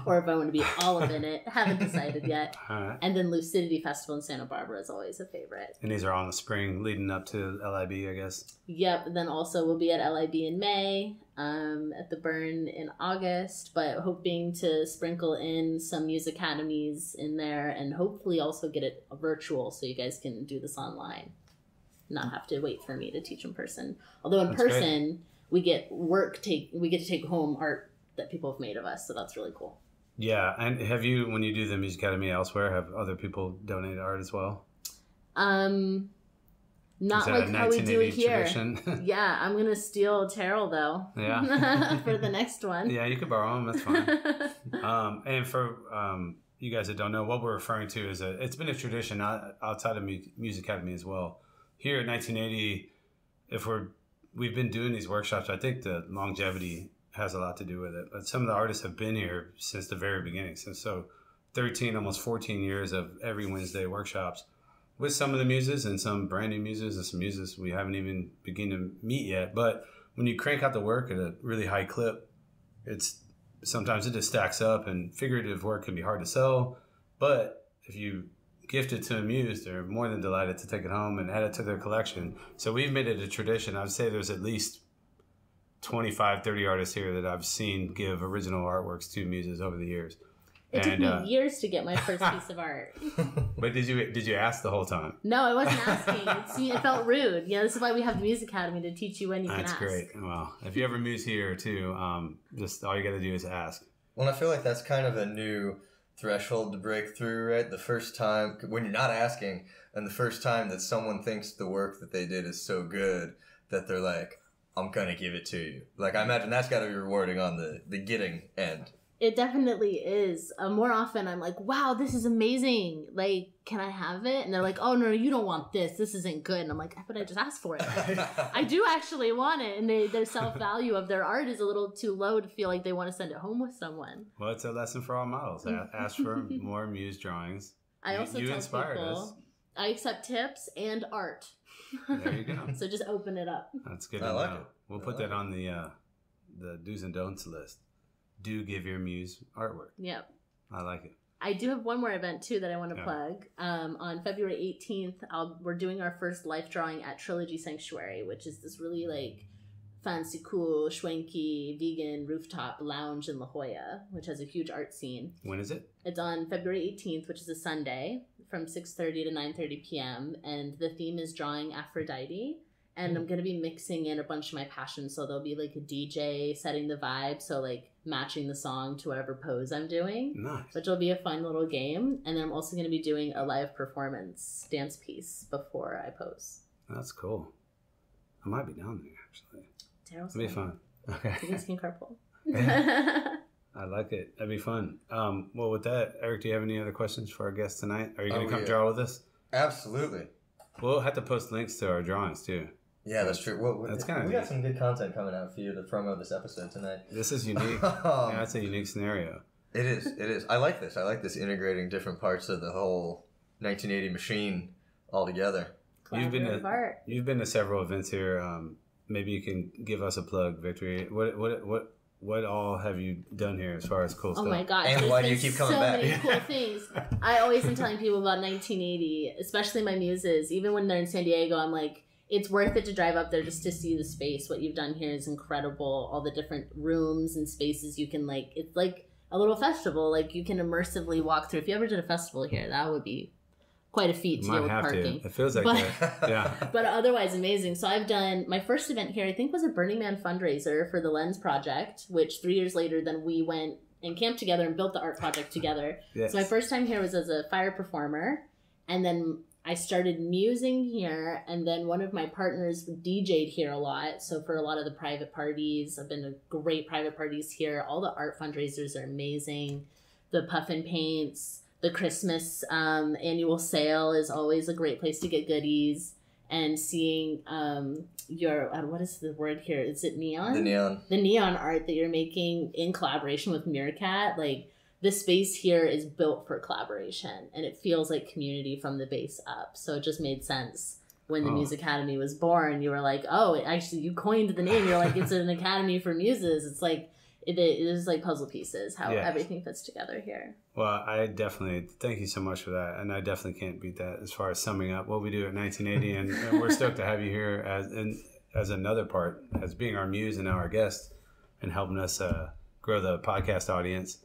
or if I want to be all up in it. Haven't decided yet. All right. And then Lucidity Festival in Santa Barbara is always a favorite. And these are all in the spring leading up to LIB, I guess. Yep. And then also we'll be at LIB in May, at the Burn in August, but hoping to sprinkle in some music academies in there and hopefully also get it virtual so you guys can do this online. Not have to wait for me to teach in person. Although in That's person... great. We get to take home art that people have made of us, so that's really cool. Yeah, and have you, when you do the Music Academy elsewhere, have other people donate art as well? Not like how we do it here. Tradition? Yeah, I'm gonna steal Terrell though. Yeah. For the next one. Yeah, you could borrow them. That's fine. And for you guys that don't know, what we're referring to is it's been a tradition outside of Music Academy as well. Here at 1980, we've been doing these workshops. I think the longevity has a lot to do with it. But some of the artists have been here since the very beginning. So 13, almost 14 years of every Wednesday workshops with some of the muses and some brand new muses and some muses we haven't even begun to meet yet. But when you crank out the work at a really high clip, sometimes it just stacks up, and figurative work can be hard to sell. But if you gift it to a muse, they're more than delighted to take it home and add it to their collection. So we've made it a tradition. I'd say there's at least 25, 30 artists here that I've seen give original artworks to muses over the years. It took me years to get my first piece of art. But did you ask the whole time? No, I wasn't asking. It felt rude. This is why we have the Music Academy, to teach you when you can ask. That's great. Well, if you ever muse here too, just all you got to do is ask. Well, I feel like that's kind of a new threshold to break through, right? The first time, when you're not asking, and the first time that someone thinks the work that they did is so good that they're like, I'm gonna give it to you. Like, I imagine that's gotta be rewarding on the getting end. It definitely is. More often I'm like, wow, this is amazing. Like, can I have it? And they're like, oh, no, you don't want this. This isn't good. And I'm like, but I just asked for it. I do actually want it. And their self-value of their art is a little too low to feel like they want to send it home with someone. Well, it's a lesson for all models. Ask for more muse drawings. I also tell people, I accept tips and art. There you go. So just open it up. That's good to know. Like it. We'll put that on the do's and don'ts list. Do give your muse artwork. Yep. I like it. I do have one more event too that I want to plug. On February 18th, we're doing our first life drawing at Trilogy Sanctuary, which is this really like fancy, cool, schwanky, vegan rooftop lounge in La Jolla, which has a huge art scene. When is it? It's on February 18th, which is a Sunday, from 6:30 to 9:30 p.m. And the theme is Drawing Aphrodite. And I'm going to be mixing in a bunch of my passions. So there'll be like a DJ setting the vibe. So like matching the song to whatever pose I'm doing. Nice. Which will be a fun little game. And then I'm also going to be doing a live performance dance piece before I pose. That's cool. I might be down there actually. It'll be fun. Okay. You guys can carpool. I like it. That'd be fun. Well, with that, Eric, do you have any other questions for our guest tonight? Are you going to come draw with us? Absolutely. We'll have to post links to our drawings too. Yeah, that's true. Well, that's kind of we got some good content coming out for you to promote this episode tonight. This is unique. Yeah, that's a unique scenario. It is. It is. I like this. I like this integrating different parts of the whole 1980 machine all together. You've been to several events here. Maybe you can give us a plug, Victory. What all have you done here as far as cool stuff? Oh my gosh. And why do you keep coming back? So many cool things. I always am telling people about 1980, especially my muses. Even when they're in San Diego, I'm like, it's worth it to drive up there just to see the space. What you've done here is incredible. All the different rooms and spaces you can like, it's like a little festival. Like you can immersively walk through. If you ever did a festival here, that would be quite a feat to deal with parking. It feels like that. Yeah. But otherwise amazing. So I've done, my first event here, I think was a Burning Man fundraiser for the Lens Project, which 3 years later, then we went and camped together and built the art project together. Yes. So my first time here was as a fire performer. And then I started musing here, and then one of my partners DJ'd here a lot. So for a lot of the private parties, I've been to great private parties here. All the art fundraisers are amazing. The puff and paints, the Christmas annual sale is always a great place to get goodies. And seeing your, what is the word here? Is it neon? The neon art that you're making in collaboration with Meerkat. Like, the space here is built for collaboration, and it feels like community from the base up. So it just made sense when the Muse Academy was born. You were like, oh, you coined the name. You're like, it's an academy for muses. It's like, it is like puzzle pieces, how everything fits together here. Well, I definitely, thank you so much for that. And I definitely can't beat that as far as summing up what we do at 1980. And we're stoked to have you here as another part, as being our muse and now our guest, and helping us grow the podcast audience.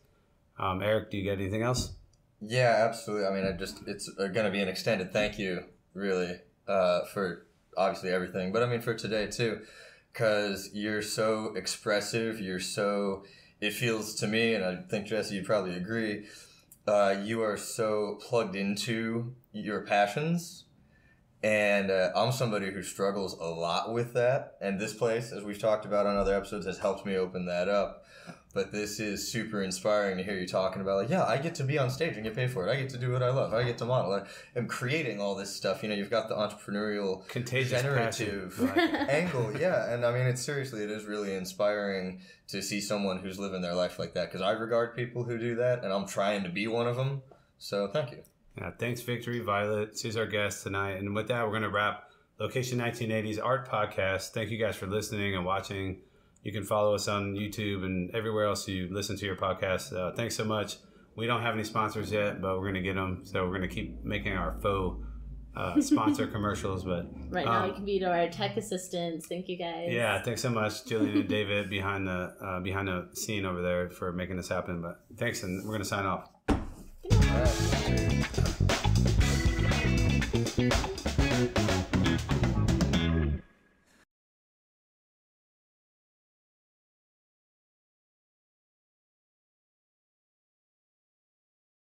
Eric, do you get anything else? Yeah, absolutely. I mean, it's going to be an extended thank you, really, for obviously everything. But I mean, for today, too. Because you're so expressive, it feels to me, and I think, Jesse, you'd probably agree, you are so plugged into your passions. And I'm somebody who struggles a lot with that. And this place, as we've talked about on other episodes, has helped me open that up. But this is super inspiring to hear you talking about, like, yeah, I get to be on stage and get paid for it. I get to do what I love. I get to model. I'm creating all this stuff. You know, you've got the entrepreneurial, contagious, generative angle. Yeah, and I mean, it is really inspiring to see someone who's living their life like that. Because I regard people who do that, and I'm trying to be one of them. So thank you. Yeah, thanks, Victori Violet. She's our guest tonight. And with that, we're going to wrap Location 1980's Art Podcast. Thank you guys for listening and watching. You can follow us on YouTube and everywhere else you listen to your podcast. Thanks so much. We don't have any sponsors yet, but we're going to get them. So we're going to keep making our faux sponsor commercials. But right now, you can be to our tech assistants. Thank you, guys. Yeah, thanks so much, Jillian and David, behind the scene over there for making this happen. But thanks, and we're going to sign off. All right.